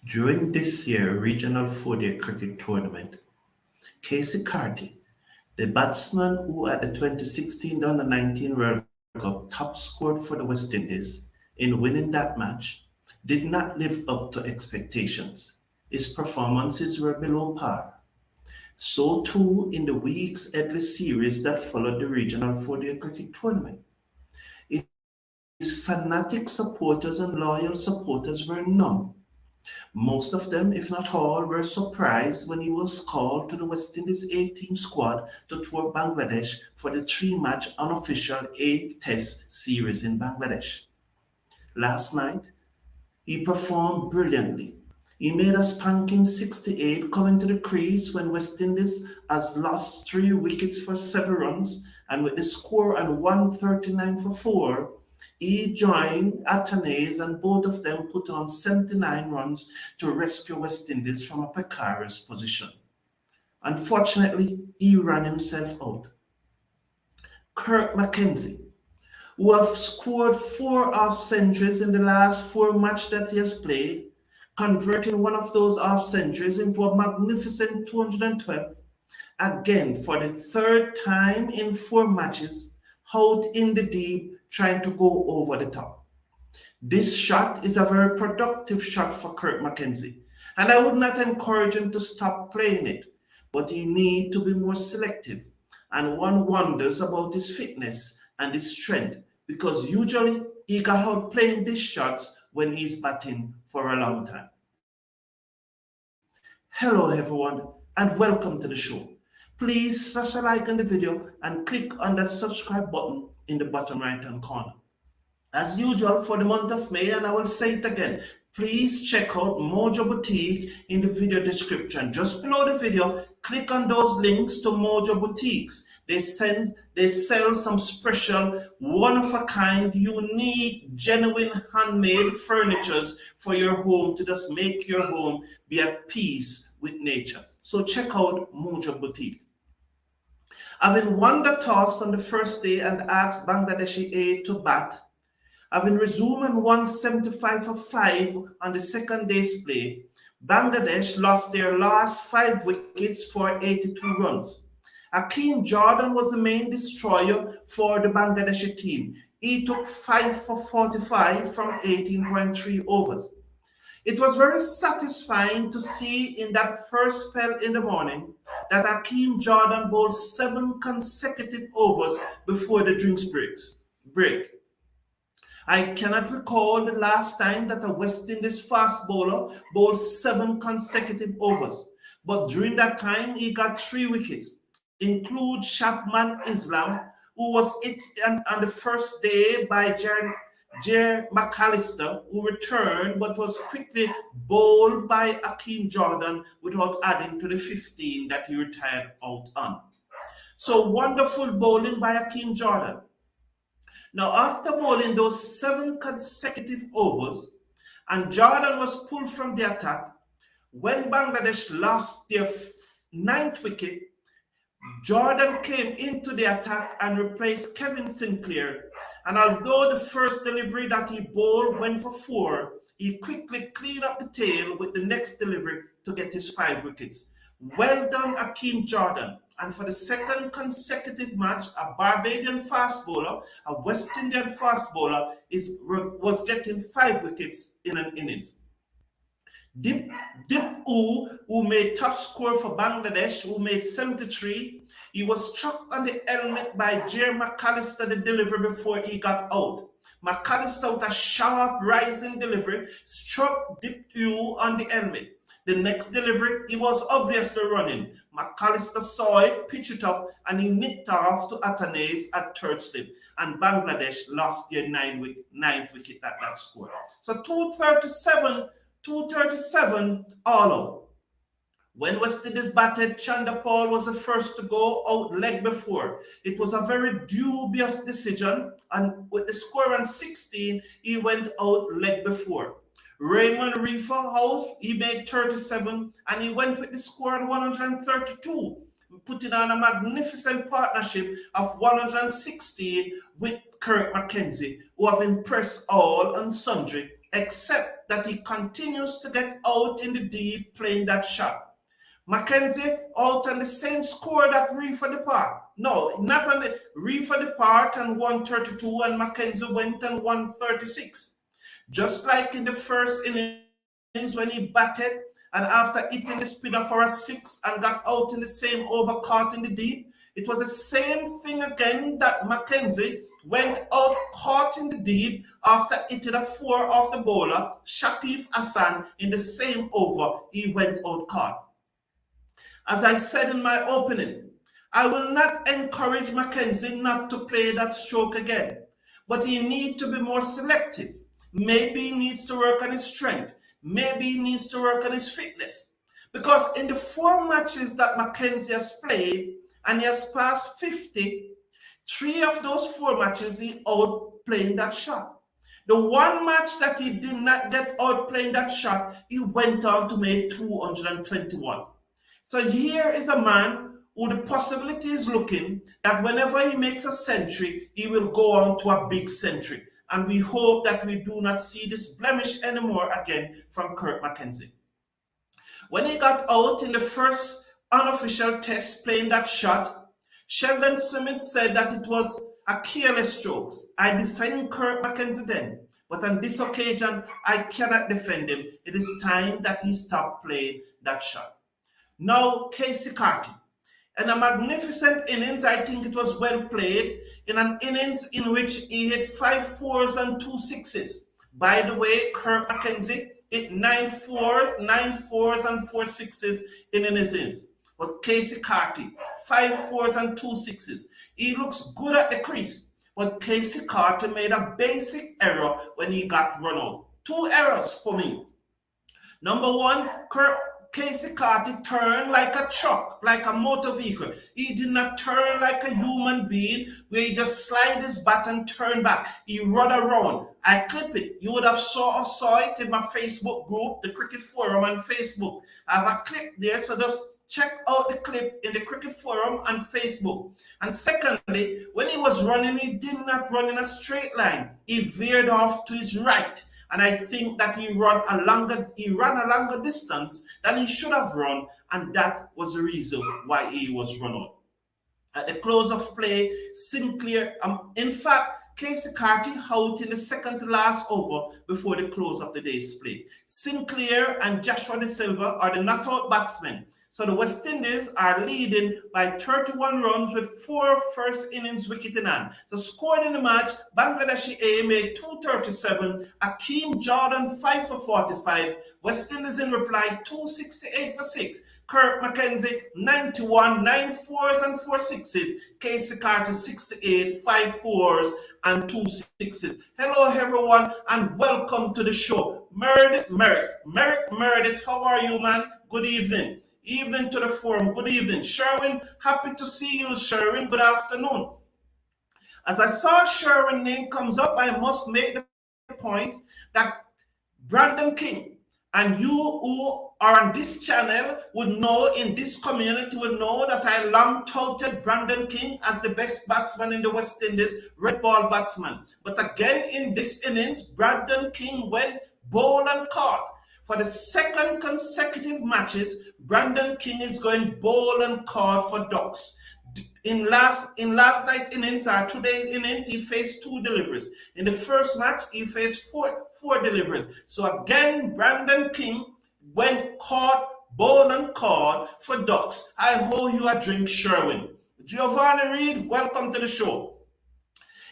During this year's Regional 4-Day Cricket Tournament, Casey Carty, the batsman who at the 2016 Under-19 World Cup top scored for the West Indies in winning that match, did not live up to expectations. His performances were below par. So too in the week's endless series that followed the Regional 4-Day Cricket Tournament. His fanatic supporters and loyal supporters were numb. Most of them, if not all, were surprised when he was called to the West Indies A-team squad to tour Bangladesh for the three-match unofficial A-Test series in Bangladesh. Last night, he performed brilliantly. He made a spanking 68 coming to the crease when West Indies has lost 3 wickets for 7 runs, and with the score on 139 for 4, he joined Atenes and both of them put on 79 runs to rescue West Indies from a precarious position. Unfortunately, he ran himself out. Kirk Mackenzie, who have scored 4 half-centuries in the last 4 matches that he has played, converting one of those half-centuries into a magnificent 212, again for the third time in 4 matches, out in the deep, trying to go over the top. This shot is a very productive shot for Kirk Mackenzie, and I would not encourage him to stop playing it, but he needs to be more selective, and one wonders about his fitness and his strength, because usually he got out playing these shots when he's batting for a long time. Hello everyone, and welcome to the show. Please press a like on the video and click on that subscribe button in the bottom right hand corner. As usual for the month of May, and I will say it again, please check out Mojo Boutique in the video description. Just below the video, click on those links to Mojo Boutiques. They sell some special, one-of-a-kind, unique, genuine handmade furnitures for your home to just make your home be at peace with nature. So check out Mojo Boutique. Having won the toss on the first day and asked Bangladeshi A to bat, having resumed and won 75 for 5 on the second day's play, Bangladesh lost their last 5 wickets for 82 runs. Akeem Jordan was the main destroyer for the Bangladeshi team. He took 5 for 45 from 18.3 overs. It was very satisfying to see in that first spell in the morning that Akeem Jordan bowled 7 consecutive overs before the drinks break. I cannot recall the last time that a West Indies fast bowler bowled 7 consecutive overs, but during that time he got 3 wickets, include Chapman Islam, who was hit on the first day by Jer McAllister, who returned but was quickly bowled by Akeem Jordan without adding to the 15 that he retired out on. So wonderful bowling by Akeem Jordan. Now, after bowling those 7 consecutive overs, and Jordan was pulled from the attack, when Bangladesh lost their 9th wicket, Jordan came into the attack and replaced Kevin Sinclair. And although the first delivery that he bowled went for 4, he quickly cleaned up the tail with the next delivery to get his 5 wickets. Well done, Akeem Jordan. And for the second consecutive match, a Barbadian fast bowler, a West Indian fast bowler, was getting 5 wickets in an innings. Dip who made top score for Bangladesh, who made 73, he was struck on the helmet by Jer McAllister, the delivery before he got out. McAllister, with a sharp rising delivery, struck Dip on the helmet. The next delivery, he was obviously running. McAllister saw it, pitched it up, and he nipped off to Atenes at third slip. And Bangladesh lost their 9th wicket at that score. So 237 all out. When West Indies batted, Chanderpaul was the first to go out leg before. It was a very dubious decision, and with the score on 16, he went out leg before. Raymond Reefer House, he made 37, and he went with the score on 132, putting on a magnificent partnership of 116 with Kirk Mackenzie, who have impressed all and sundry, except that he continues to get out in the deep playing that shot. Mackenzie out on the same score that Reefer depart. No, not on the Reefer depart and 132 and Mackenzie went on 136. Just like in the first innings when he batted and after hitting the spinner for a 6 and got out in the same over caught in the deep, it was the same thing again that Mackenzie went out caught in the deep after hitting a 4 off the bowler, Shakif Hassan, in the same over. He went out caught. As I said in my opening, I will not encourage Mackenzie not to play that stroke again, but he needs to be more selective. Maybe he needs to work on his strength. Maybe he needs to work on his fitness. Because in the 4 matches that Mackenzie has played, and he has passed 50, 3 of those 4 matches he out playing that shot. The 1 match that he did not get out playing that shot, he went on to make 221. So here is a man who the possibility is looking that whenever he makes a century, he will go on to a big century. And we hope that we do not see this blemish anymore again from Kirk Mackenzie. When he got out in the first unofficial test playing that shot, Sheldon Smith said that it was a careless stroke. I defend Kirk Mackenzie then, but on this occasion, I cannot defend him. It is time that he stopped playing that shot. Now, Casey Carty. In a magnificent innings, I think it was well played, in an innings in which he hit 5 fours and 2 sixes. By the way, Kirk Mackenzie hit 9 fours and 4 sixes in his innings. But Casey Carty, 5 fours and 2 sixes. He looks good at the crease, but Casey Carty made a basic error when he got run out. 2 errors for me. Number 1, Casey Carty turned like a truck, like a motor vehicle. He did not turn like a human being where he just slide his bat and turn back. He run around. I clip it. You would have saw it in my Facebook group, the Cricket Forum on Facebook. I have a clip there, so just check out the clip in the Cricket Forum on Facebook. And secondly, when he was running, he did not run in a straight line. He veered off to his right. And I think that he ran a longer distance than he should have run, and that was the reason why he was run out. At the close of play, Sinclair, in fact, Casey Carty out in the second to last over before the close of the day's play. Sinclair and Joshua De Silva are the not-out batsmen. So the West Indies are leading by 31 runs with 4 first innings wicket in hand. So scored in the match, Bangladeshi A made 237, Akeem Jordan 5 for 45, West Indies in reply 268 for 6, Kirk Mackenzie 91, 9 fours and 4 sixes, Casey Carter 68, 5 fours and 2 sixes. Hello everyone and welcome to the show. Merritt, how are you, man? Good evening. Evening to the forum. Good evening. Sherwin, happy to see you, Sherwin. Good afternoon. As I saw Sherwin's name comes up, I must make the point that Brandon King and you who are on this channel would know, in this community would know that I long touted Brandon King as the best batsman in the West Indies, red ball batsman. But again in this innings, Brandon King went bowl and caught. For the second consecutive matches, Brandon King is going bowl and caught for ducks. In last night's innings or today's innings, he faced 2 deliveries. In the first match, he faced four deliveries. So again, Brandon King went caught, bowl and caught for ducks. I hope you are drink Sherwin. Giovanni Reed, welcome to the show.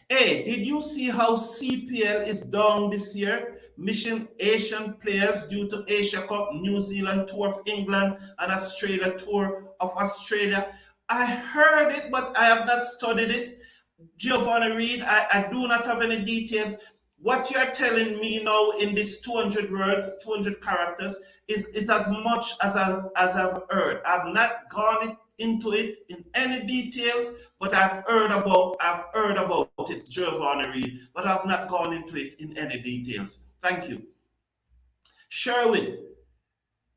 Hey, did you see how CPL is down this year? Missing Asian players due to Asia Cup, New Zealand tour of England, and Australia tour of Australia. I heard it, but I have not studied it. Giovanni Reed, I do not have any details. What you are telling me now in this 200 words, 200 characters, is as much as I've heard. I've not gone into it in any details, but I've heard about it, Giovanni Reed, but I've not gone into it in any details. Thank you. Sherwin,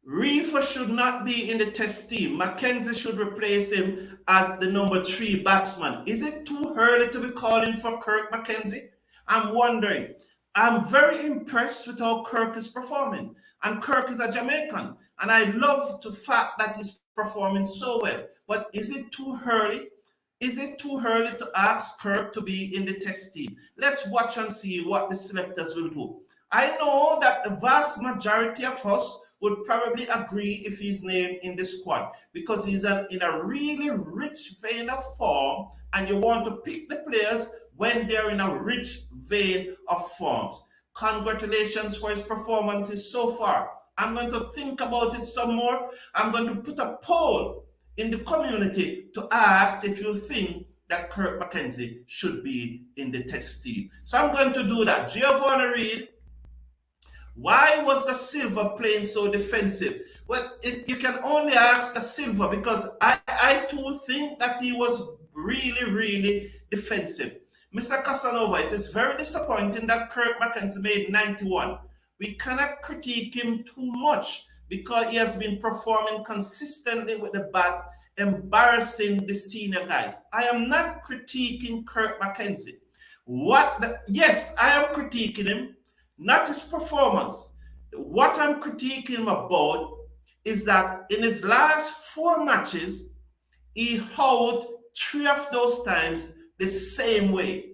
Reefer should not be in the test team. Mackenzie should replace him as the number 3 batsman. Is it too early to be calling for Kirk Mackenzie? I'm wondering. I'm very impressed with how Kirk is performing. And Kirk is a Jamaican. And I love the fact that he's performing so well. But is it too early? Is it too early to ask Kirk to be in the test team? Let's watch and see what the selectors will do. I know that the vast majority of us would probably agree if he's named in the squad because he's in a really rich vein of form, and you want to pick the players when they're in a rich vein of forms. Congratulations for his performances so far. I'm going to think about it some more. I'm going to put a poll in the community to ask if you think that Kirk McKenzie should be in the test team. So I'm going to do that. Giovanni Reed, why was the Silver playing so defensive? Well, you can only ask the Silver because I too think that he was really, really defensive. Mr. Casanova, it is very disappointing that Kirk McKenzie made 91. We cannot critique him too much because he has been performing consistently with the bat, embarrassing the senior guys. I am not critiquing Kirk McKenzie. Yes, I am critiquing him, not his performance. What I'm critiquing him about is that in his last 4 matches, he howled 3 of those times the same way.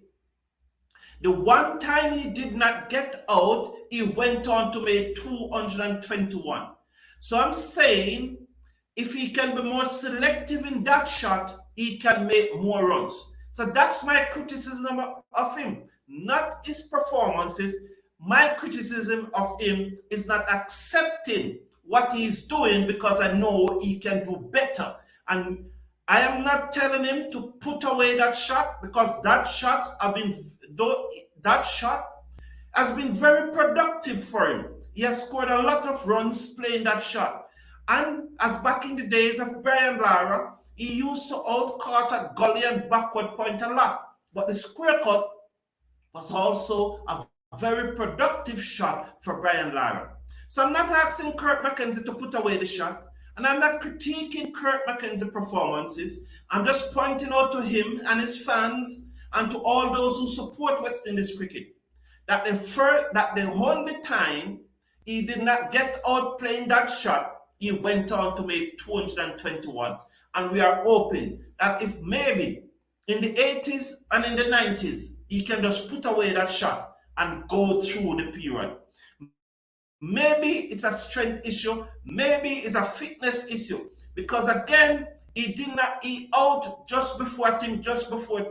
The one time he did not get out, he went on to make 221. So I'm saying if he can be more selective in that shot, he can make more runs. So that's my criticism of him, not his performances. My criticism of him is not accepting what he's doing because I know he can do better. And I am not telling him to put away that shot because that shot has been very productive for him. He has scored a lot of runs playing that shot. And as back in the days of Brian Lara, he used to out-cut at gully and backward point a lot. But the square cut was also a very productive shot for Brian Lara. So I'm not asking Kirk McKenzie to put away the shot, and I'm not critiquing Kirk McKenzie's performances. I'm just pointing out to him and his fans and to all those who support West Indies cricket that the only time he did not get out playing that shot, he went on to make 221. And we are hoping that if maybe in the 80s and in the 90s, he can just put away that shot and go through the period. Maybe it's a strength issue. Maybe it's a fitness issue. Because again, he out just before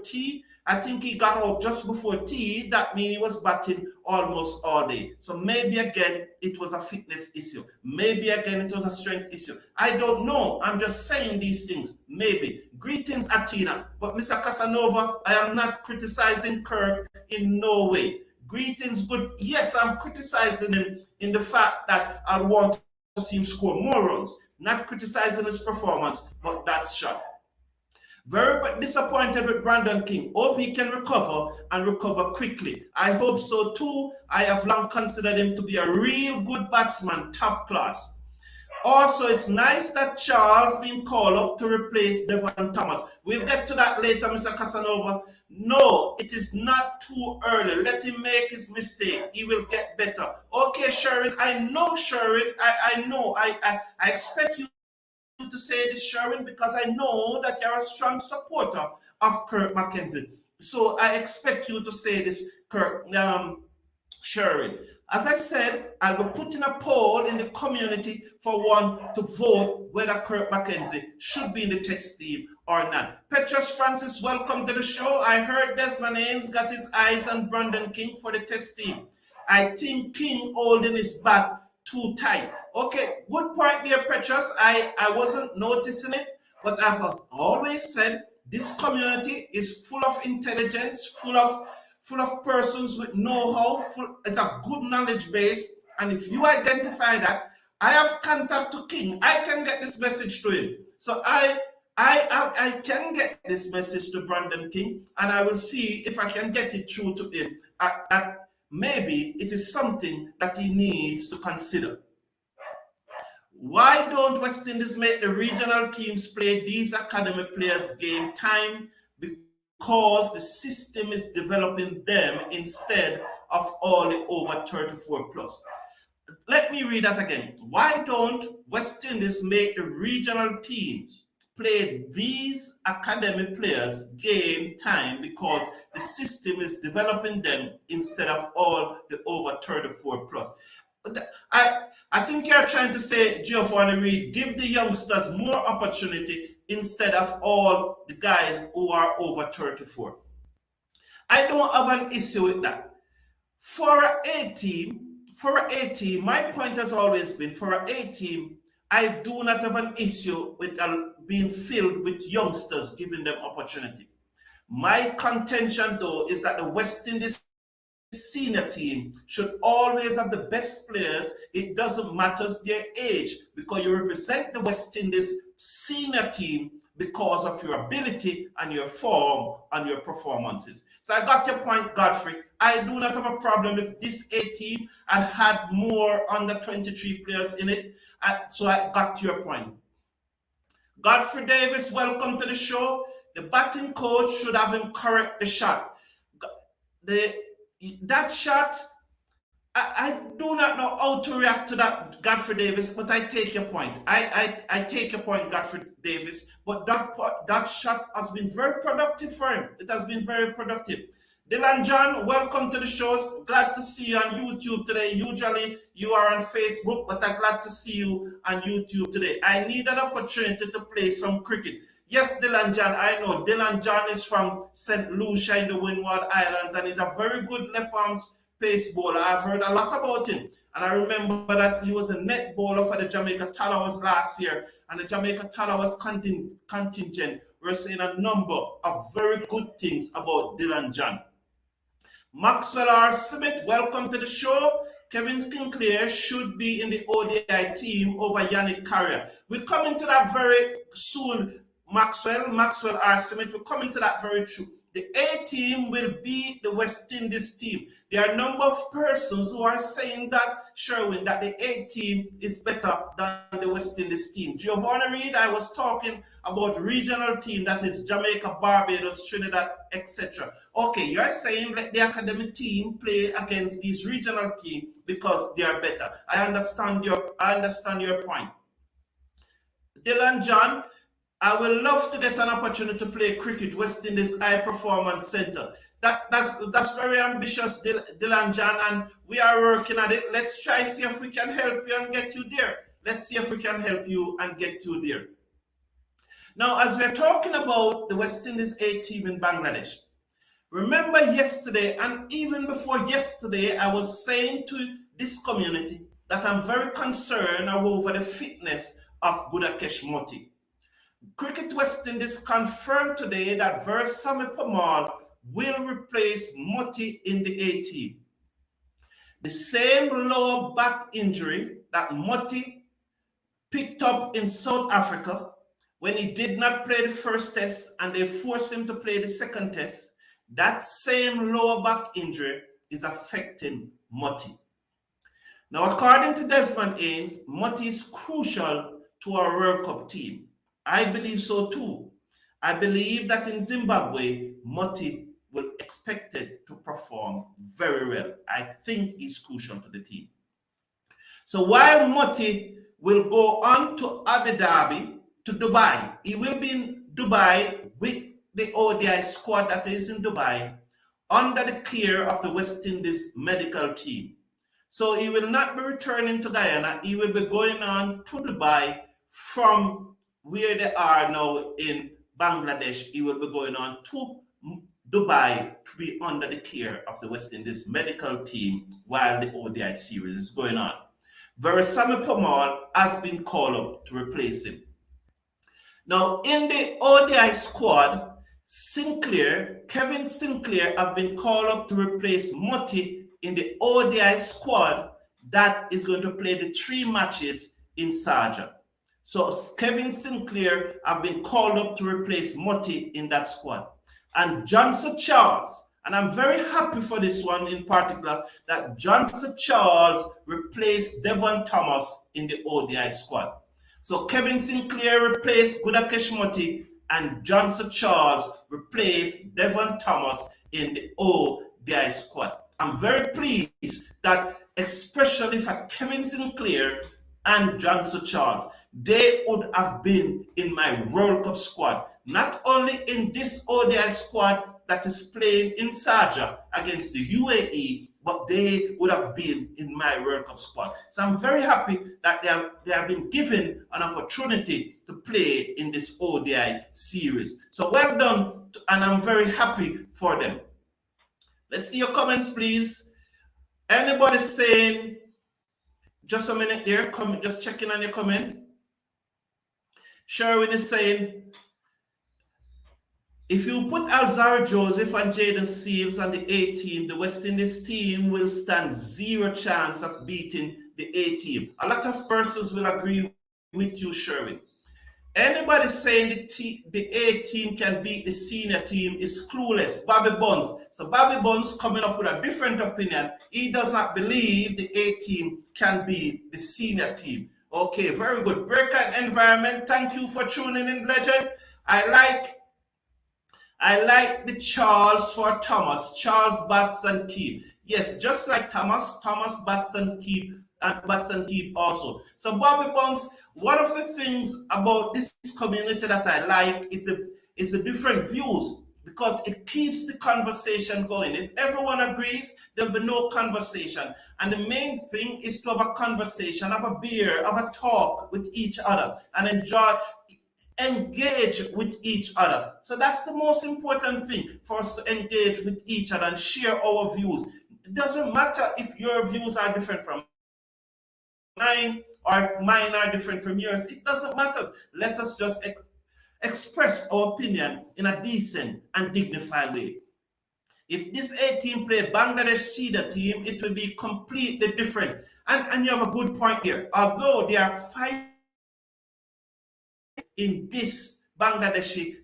tea. I think he got out just before tea. That means he was batting almost all day. So maybe again, it was a fitness issue. Maybe again, it was a strength issue. I don't know. I'm just saying these things. Maybe. Greetings, Atina. But Mr. Casanova, I am not criticizing Kirk in no way. Greetings, good. Yes, I'm criticizing him in the fact that I want to see him score more runs. Not criticizing his performance, but that shot. Very disappointed with Brandon King. Hope he can recover and recover quickly. I hope so too. I have long considered him to be a real good batsman, top class. Also, it's nice that Charles being called up to replace Devon Thomas. We'll get to that later, Mr. Casanova. No, it is not too early. Let him make his mistake. He will get better. Okay, Sharon, I know, Sharon. I know. I expect you to say this, Sharon, because I know that you're a strong supporter of Kirk McKenzie. So I expect you to say this, Sharon. As I said, I will put in a poll in the community for one to vote whether Kirk McKenzie should be in the test team or not. Petrus Francis, welcome to the show. I heard Desmond Haynes got his eyes on Brandon King for the test team. I think King holding his bat too tight. Okay, good point there, Petrus. I wasn't noticing it, but I've always said this community is full of intelligence, full of persons with know-how. It's a good knowledge base, and if you identify that, I have contact to King. I can get this message to him. So I can get this message to Brandon King, and I will see if I can get it through to him. Maybe it is something that he needs to consider. Why don't West Indies make the regional teams play these academy players game time? Because the system is developing them instead of all the over 34 plus. Let me read that again. Why don't West Indies make the regional teams play these academy players game time because the system is developing them instead of all the over 34 plus? I think you're trying to say, Giovanni Reid, give the youngsters more opportunity instead of all the guys who are over 34. I don't have an issue with that. For a team, my point has always been for a team, I do not have an issue with being filled with youngsters, giving them opportunity. My contention, though, is that the West Indies senior team should always have the best players. It doesn't matter their age, because you represent the West Indies senior team because of your ability and your form and your performances. So I got your point, Godfrey. I do not have a problem if this A team had more under 23 players in it. So I got your point. Godfrey Davis, welcome to the show. The batting coach should have him correct the shot. That shot, I do not know how to react to that, Godfrey Davis, but I take your point. I take your point, Godfrey Davis, but that shot has been very productive for him. It has been very productive. Dylan John, welcome to the show. Glad to see you on YouTube today. Usually you are on Facebook, but I'm glad to see you on YouTube today. I need an opportunity to play some cricket. Yes, Dylan John, I know. Dylan John is from St. Lucia in the Windward Islands, and he's a very good left-arm pace bowler. I've heard a lot about him. And I remember that he was a net bowler for the Jamaica Tallawahs last year, and the Jamaica Tallawahs contingent were saying a number of very good things about Dylan John. Maxwell R. Smith, welcome to the show. Kevin Sinclair should be in the ODI team over Yannick Carrier. We're coming to that very soon, Maxwell R. Smith. We're coming to that very soon. The A team will be the West Indies team. There are a number of persons who are saying that, Sherwin, that the A team is better than the West Indies team. Giovanni Reid, I was talking about regional team, that is Jamaica, Barbados, Trinidad, etc. Okay, you're saying let the academic team play against these regional teams because they are better. I understand your point. Dylan John, I would love to get an opportunity to play cricket, West Indies High Performance Center. That's very ambitious, Dylan John, and we are working at it. Let's try see if we can help you and get you there. Let's see if we can help you and get you there. Now, as we're talking about the West Indies A team in Bangladesh, remember yesterday, and even before yesterday, I was saying to this community that I'm very concerned over the fitness of Budakesh Moti. Cricket West Indies confirmed today that Versamy Pamal will replace Moti in the A team. The same lower back injury that Moti picked up in South Africa when he did not play the first test and they forced him to play the second test, that same lower back injury is affecting Moti. Now, according to Desmond Haynes, Moti is crucial to our World Cup team. I believe so too. I believe that in Zimbabwe, Moti will expected to perform very well. I think he's crucial to the team. So while Moti will go on to Abu Dhabi, to Dubai, he will be in Dubai with the ODI squad that is in Dubai under the care of the West Indies medical team. So he will not be returning to Guyana. He will be going on to Dubai from where they are now in Bangladesh. He will be going on to Dubai to be under the care of the West Indies medical team while the ODI series is going on. Versamy Pamal has been called up to replace him. Now, in the ODI squad, Kevin Sinclair have been called up to replace Moti in the ODI squad that is going to play the 3 matches in Sharjah. So Kevin Sinclair have been called up to replace Moti in that squad. And Johnson Charles, and I'm very happy for this one in particular, that Johnson Charles replaced Devon Thomas in the ODI squad. So Kevin Sinclair replaced Budakesh Moti and Johnson Charles replaced Devon Thomas in the ODI squad. I'm very pleased that, especially for Kevin Sinclair and Johnson Charles, they would have been in my World Cup squad. Not only in this ODI squad that is playing in Sharjah against the UAE, but they would have been in my World Cup squad. So I'm very happy that they have been given an opportunity to play in this ODI series. So well done, and I'm very happy for them. Let's see your comments, please. Anybody saying, just a minute there, just checking on your comment. Sherwin is saying, if you put Alzara Joseph and Jaden Seals on the A team, the West Indies team will stand zero chance of beating the A team. A lot of persons will agree with you, Sherwin. Anybody saying the A team can beat the senior team is clueless. Bobby Bonds. So Bobby Bonds coming up with a different opinion. He does not believe the A team can beat the senior team. Okay, very good. Breakout environment. Thank you for tuning in, legend. I like the Charles for Thomas. Charles, Bats, and Keep. Yes, just like Thomas, Bats, and Keep, and Bats and Keep also. So Bobby Bonds, one of the things about this community that I like is the different views, because it keeps the conversation going. If everyone agrees, there'll be no conversation. And the main thing is to have a conversation, have a beer, have a talk with each other, and engage with each other. So that's the most important thing, for us to engage with each other and share our views. It doesn't matter if your views are different from mine, or if mine are different from yours. It doesn't matter. Let us just express our opinion in a decent and dignified way. If this A team play Bangladesh Cedar team, it will be completely different. And you have a good point here. Although they are fighting in this Bangladeshi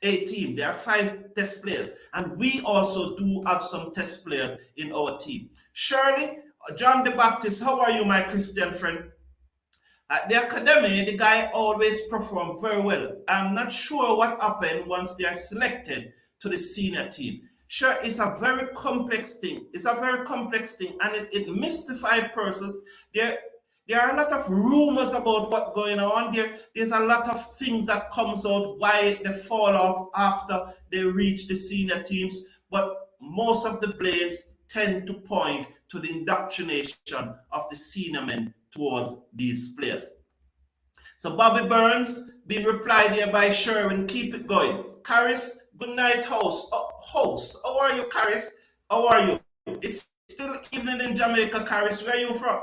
A team, there are 5 test players, and we also do have some test players in our team. Shirley, John the Baptist, how are you, my Christian friend? At the academy, the guy always performed very well. I'm not sure what happened once they are selected to the senior team. Sure, it's a very complex thing. It's a very complex thing, and it mystifies persons. There are a lot of rumors about what's going on. There's a lot of things that comes out why they fall off after they reach the senior teams. But most of the blames tend to point to the indoctrination of the senior men towards these players. So Bobby Burns being replied here by Sherwin. Keep it going. Caris, good night, host. How are you, Caris? How are you? It's still evening in Jamaica, Caris. Where are you from?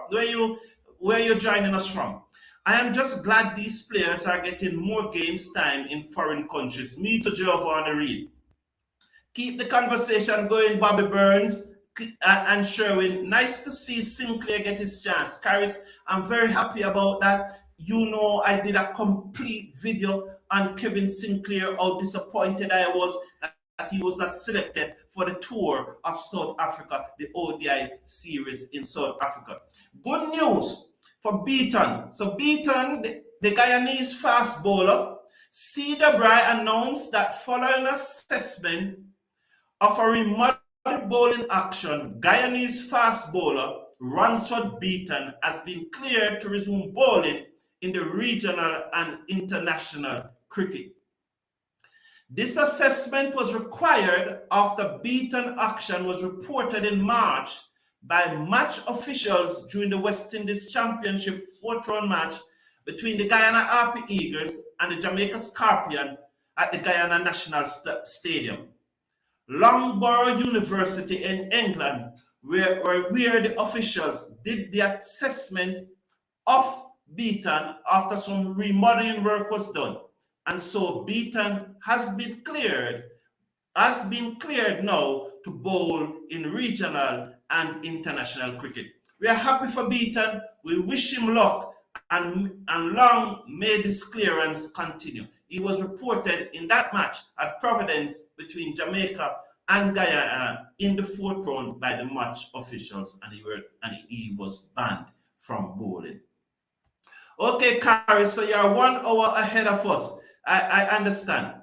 Where you're joining us from? I am just glad these players are getting more games time in foreign countries. Me to Giovanni Reed. Keep the conversation going, Bobby Burns and Sherwin. Nice to see Sinclair get his chance. Caris, I'm very happy about that. You know, I did a complete video on Kevin Sinclair, how disappointed I was that he was not selected for the tour of South Africa, the ODI series in South Africa. Good news for Beaton. So Beaton, the Guyanese fast bowler, Cedar Bry announced that following assessment of a remodeled bowling action, Guyanese fast bowler Ransford Beaton has been cleared to resume bowling in the regional and international cricket. This assessment was required after Beaton action was reported in March by match officials during the West Indies Championship 4th round match between the Guyana Harpy Eagles and the Jamaica Scorpion at the Guyana National Stadium. Loughborough University in England, where the officials did the assessment of Beaton after some remodeling work was done. And so Beaton has been cleared now to bowl in regional and international cricket. We are happy for Beaton. We wish him luck, and long may this clearance continue. He was reported in that match at Providence between Jamaica and Guyana in the 4th round by the match officials, and he was banned from bowling. Okay, Carrie, so you're 1 hour ahead of us. I understand.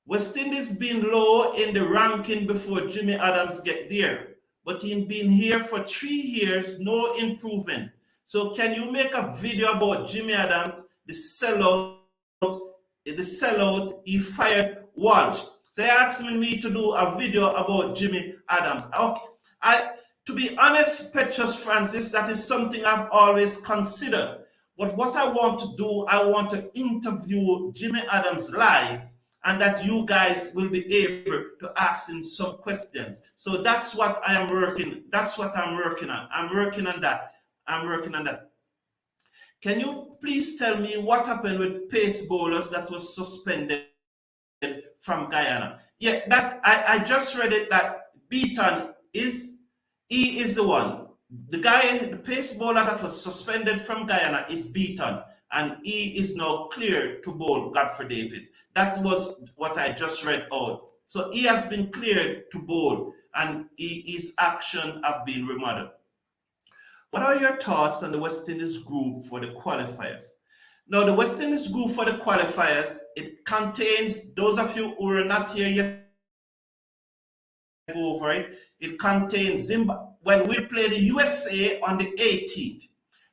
West Indies being low in the ranking before Jimmy Adams get there. but in being here for 3 years, no improvement. So can you make a video about Jimmy Adams, the sellout, he fired Walsh? So they asked me to do a video about Jimmy Adams. Okay. To be honest, Petrus Francis, that is something I've always considered. But what I want to do, I want to interview Jimmy Adams live, and that you guys will be able to ask him some questions. So that's what I am working. That's what I'm working on. I'm working on that. Can you please tell me what happened with pace bowlers that was suspended from Guyana? Yeah, that I just read it that Beaton is the one. The pace bowler that was suspended from Guyana is Beaton, and he is now cleared to bowl Godfrey Davies. That was what I just read out. So he has been cleared to bowl, and his action have been remodeled. What are your thoughts on the West Indies group for the qualifiers? Now, the West Indies group for the qualifiers, it contains, those of you who are not here yet, go over it. It contains Zimbabwe. Well, we'll play the USA on the 18th.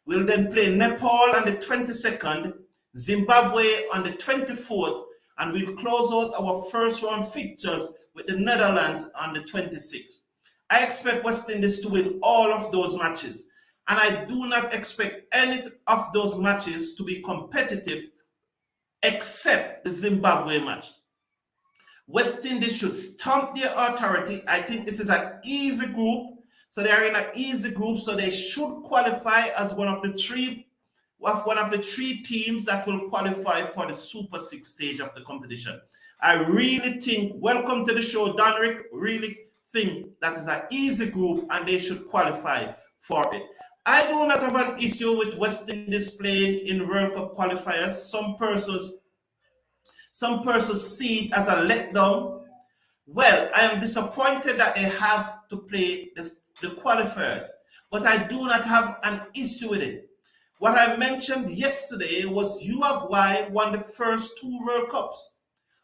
We'll then play Nepal on the 22nd, Zimbabwe on the 24th, and we'll close out our first round fixtures with the Netherlands on the 26th. I expect West Indies to win all of those matches, and I do not expect any of those matches to be competitive except the Zimbabwe match. West Indies should stamp their authority. I think this is an easy group. So they are in an easy group, so they should qualify as one of the three teams that will qualify for the Super 6 stage of the competition. I really think, welcome to the show, Donrick, really think that is an easy group and they should qualify for it. I do not have an issue with West Indies playing in World Cup qualifiers. Some persons see it as a letdown. Well, I am disappointed that they have to play the qualifiers, but I do not have an issue with it. What I mentioned yesterday was Uruguay won the first 2 World Cups,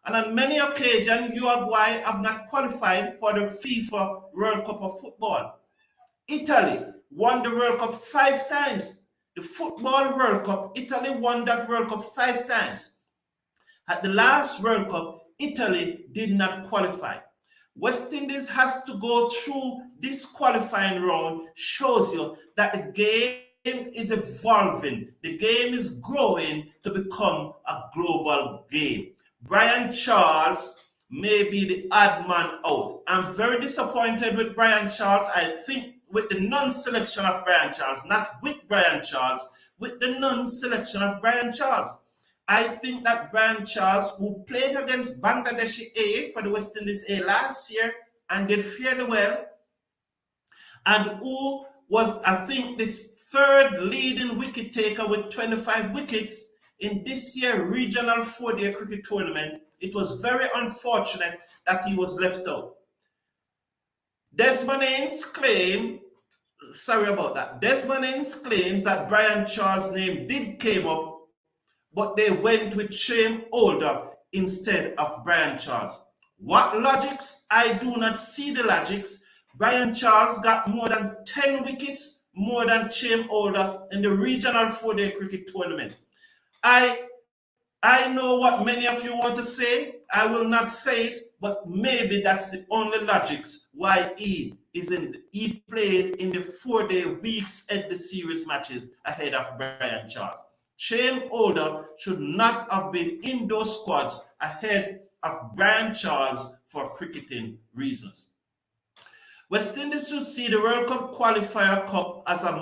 and on many occasions, Uruguay have not qualified for the FIFA World Cup of football. Italy won the World Cup 5 times. The Football World Cup, Italy won that World Cup 5 times. At the last World Cup, Italy did not qualify. West Indies has to go through this qualifying round, shows you that the game is evolving. The game is growing to become a global game. Brian Charles may be the odd man out. I'm very disappointed with Brian Charles. I think with the non-selection of Brian Charles, not with Brian Charles, with the non-selection of Brian Charles. I think that Brian Charles, who played against Bangladeshi A for the West Indies A last year and did fairly well, and who was, I think, this 3rd leading wicket taker with 25 wickets in this year's regional 4-day cricket tournament, it was very unfortunate that he was left out. Desmond Haynes claims that Brian Charles' name did came up, but they went with Shane Older instead of Brian Charles. What logics? I do not see the logics. Brian Charles got more than 10 wickets, more than Shane Older in the regional 4-day cricket tournament. I know what many of you want to say. I will not say it, but maybe that's the only logics why he played in the 4-day weeks at the series matches ahead of Brian Charles. Shane Older should not have been in those squads ahead of Brian Charles for cricketing reasons. West Indies should see the World Cup Qualifier Cup as a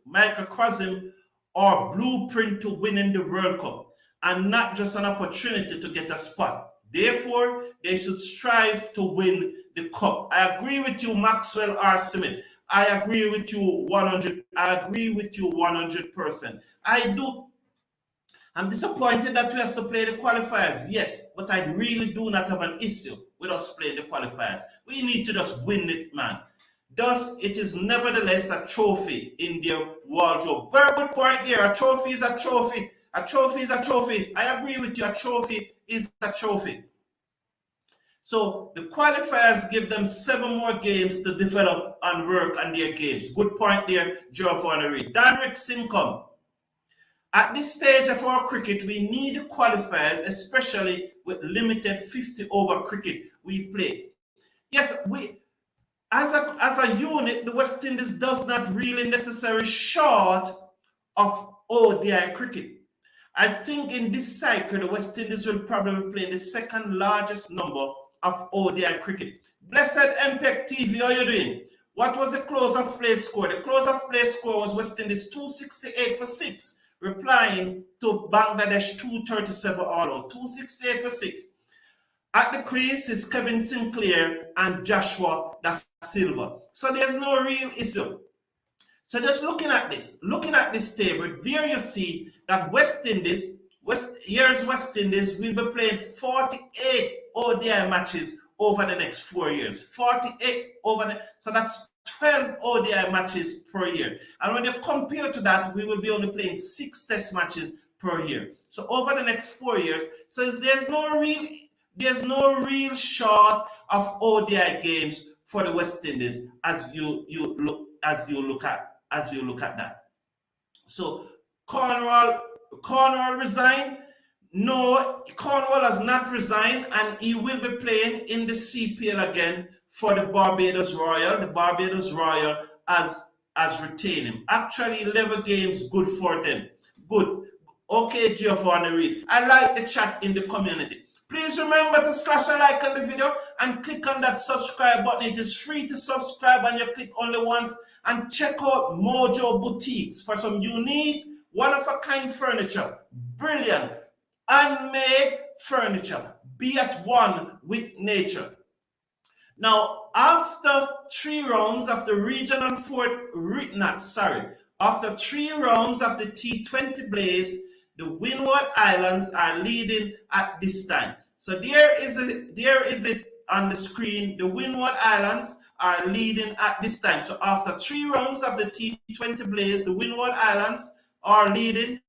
microcosm or blueprint to winning the World Cup, and not just an opportunity to get a spot. Therefore, they should strive to win the cup. I agree with you, Maxwell R. Smith. I agree with you 100. I agree with you 100%. I do. I'm disappointed that we have to play the qualifiers, yes, but I really do not have an issue with us playing the qualifiers. We need to just win it, man. Thus, it is nevertheless a trophy in their wardrobe. Very good point there. A trophy is a trophy. A trophy is a trophy. I agree with you. A trophy is a trophy. So the qualifiers give them 7 more games to develop and work on their games. Good point there, Giovanni Reid. Dan Rickson come. At this stage of our cricket, we need qualifiers, especially with limited 50-over cricket we play. Yes, we as a unit, the West Indies does not really necessarily short of ODI cricket. I think in this cycle, the West Indies will probably play the second largest number of ODI cricket. Blessed MPEG TV, how are you doing? What was the close of play score? The close of play score was West Indies 268 for 6, replying to Bangladesh 237 all out. 268 for 6. At the crease is Kevin Sinclair and Joshua Da Silva. So there's no real issue. So just looking at this table, there you see that West Indies will be playing 48 ODI matches over the next 4 years. 48 so that's 12 ODI matches per year. And when you compare to that, we will be only playing 6 test matches per year. So over the next 4 years, so there's no real short of ODI games for the West Indies as you look at that. So Cornwall resigned. No, Cornwall has not resigned, and he will be playing in the CPL again for the Barbados Royal. The Barbados Royal has retained him. Actually, 11 games, good for them. Good. Okay, Giovanni Reid. I like the chat in the community. Please remember to slash a like on the video and click on that subscribe button. It is free to subscribe and you click only once. And check out Mojo Boutiques for some unique, one-of-a-kind furniture. Brilliant, handmade furniture. Be at one with nature. Now, after 3 rounds of the regional after 3 rounds of the T20 Blaze, the Windward Islands are leading at this time. So there is it on the screen. The Windward Islands are leading at this time. So after 3 rounds of the T20 Blaze, the Windward Islands are leading.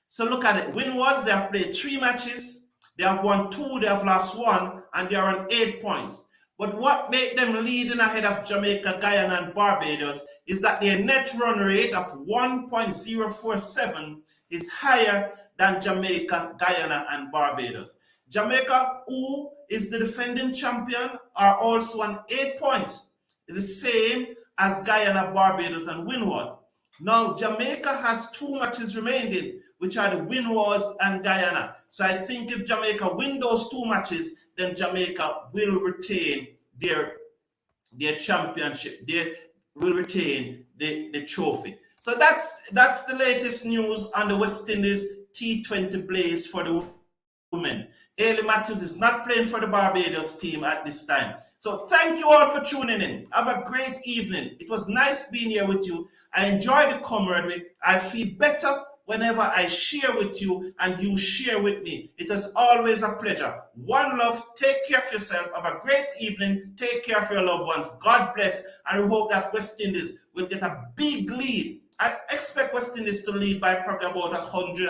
So look at it. Windwards, they have played 3 matches. They have won 2, they have lost 1, and they are on 8 points. But what made them leading ahead of Jamaica, Guyana, and Barbados is that their net run rate of 1.047 is higher than Jamaica, Guyana, and Barbados. Jamaica, who is the defending champion, are also on 8 points, the same as Guyana, Barbados, and Windward. Now, Jamaica has 2 matches remaining, which are the Windwards and Guyana. So I think if Jamaica win those 2 matches, then Jamaica will retain their championship. They will retain the trophy. So that's the latest news on the West Indies T20 Blaze for the women. Ailey Matthews is not playing for the Barbados team at this time. So thank you all for tuning in. Have a great evening. It was nice being here with you. I enjoy the camaraderie. I feel better whenever I share with you and you share with me. It is always a pleasure. One love. Take care of yourself. Have a great evening. Take care of your loved ones. God bless. And we hope that West Indies will get a big lead. I expect West Indies to lead by probably about 100,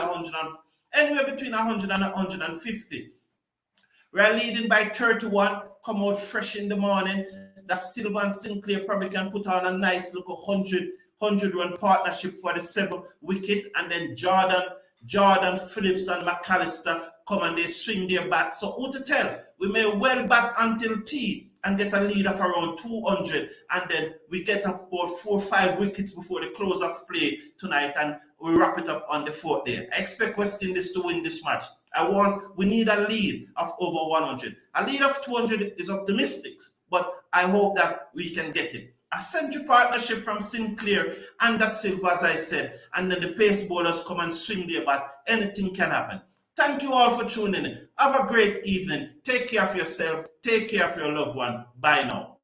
anywhere between 100 and 150. We are leading by 31. Come out fresh in the morning. That Silva and Sinclair probably can put on a nice look 100-run partnership for the 7th wicket, and then Jordan, Phillips, and McAllister come and they swing their bat. So who to tell? We may well bat until tea and get a lead of around 200, and then we get about 4 or 5 wickets before the close of play tonight, and we wrap it up on the 4th day. I expect West Indies to win this match. We need a lead of over 100. A lead of 200 is optimistic, but I hope that we can get it. A century partnership from Sinclair and Da Silva, as I said, and then the pace bowlers come and swing their bat. Anything can happen. Thank you all for tuning in. Have a great evening. Take care of yourself. Take care of your loved one. Bye now.